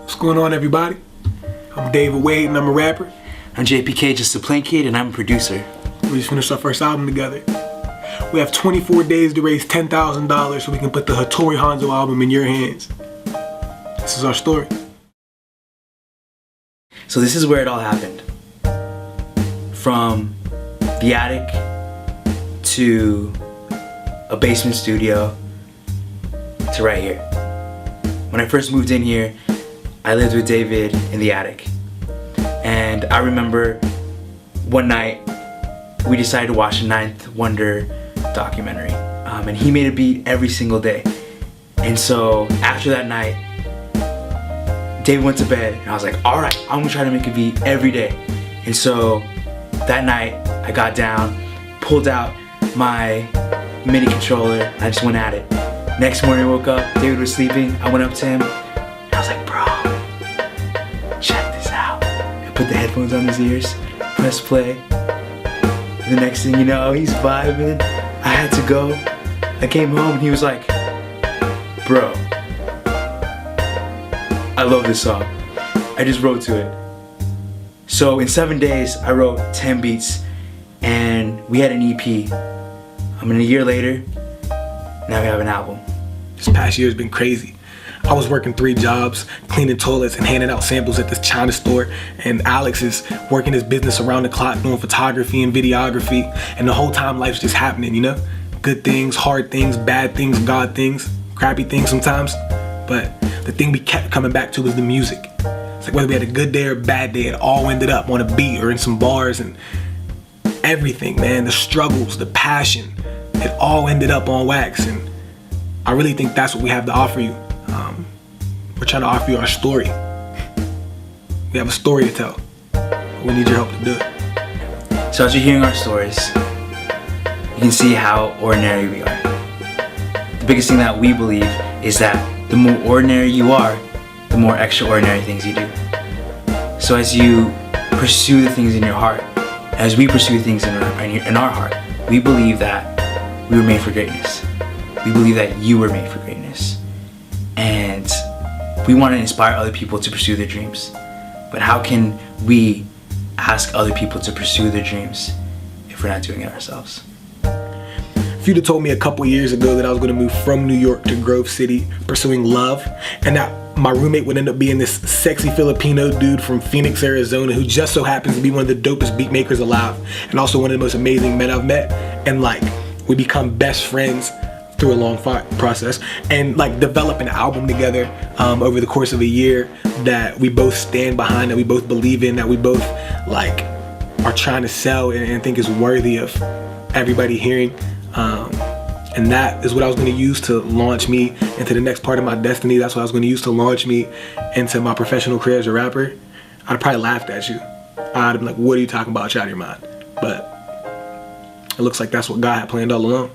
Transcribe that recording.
What's going on, everybody? I'm David Wade and I'm a rapper. I'm JPK, just a plain kid, and I'm a producer. We just finished our first album together. We have 24 days to raise $10,000 so we can put the Hattori Hanzo album in your hands. This is our story. So this is where it all happened. From the attic to a basement studio to right here. When I first moved in here, I lived with David in the attic. And I remember one night we decided to watch the Ninth Wonder documentary. And he made a beat every single day. And so after that night, David went to bed and I was like, alright, I'm gonna try to make a beat every day. And so that night I got down, pulled out my MIDI controller, and I just went at it. Next morning I woke up, David was sleeping, I went up to him, and I was like, bro, check this out. I put the headphones on his ears, press play. The next thing you know, he's vibing. I had to go. I came home and he was like, bro, I love this song. I just wrote to it. So in 7 days, I wrote 10 beats and we had an EP. And a year later, now we have an album. This past year has been crazy. I was working 3 jobs, cleaning toilets and handing out samples at this China store, and Alex is working his business around the clock doing photography and videography, and the whole time life's just happening, you know? Good things, hard things, bad things, God things, crappy things sometimes, but the thing we kept coming back to was the music. It's like whether we had a good day or a bad day, it all ended up on a beat or in some bars, and everything, man, the struggles, the passion, it all ended up on wax, and I really think that's what we have to offer you. We're trying to offer you our story. We have a story to tell. We need your help to do it. So as you're hearing our stories, you can see how ordinary we are. The biggest thing that we believe is that the more ordinary you are, the more extraordinary things you do. So as you pursue the things in your heart, as we pursue things in our heart, we believe that we were made for greatness. We believe that you were made for greatness. And we want to inspire other people to pursue their dreams. But how can we ask other people to pursue their dreams if we're not doing it ourselves? If you'd have told me a couple years ago that I was going to move from New York to Grove City pursuing love, and that my roommate would end up being this sexy Filipino dude from Phoenix, Arizona, who just so happens to be one of the dopest beat makers alive, and also one of the most amazing men I've met, and like, we become best friends through a long process, and like develop an album together over the course of a year that we both stand behind, that we both believe in, that we both like are trying to sell and think is worthy of everybody hearing. And that is what I was going to use to launch me into the next part of my destiny. That's what I was going to use to launch me into my professional career as a rapper. I'd probably laughed at you. I'd have been like, what are you talking about? You're out of your mind. But it looks like that's what God had planned all along.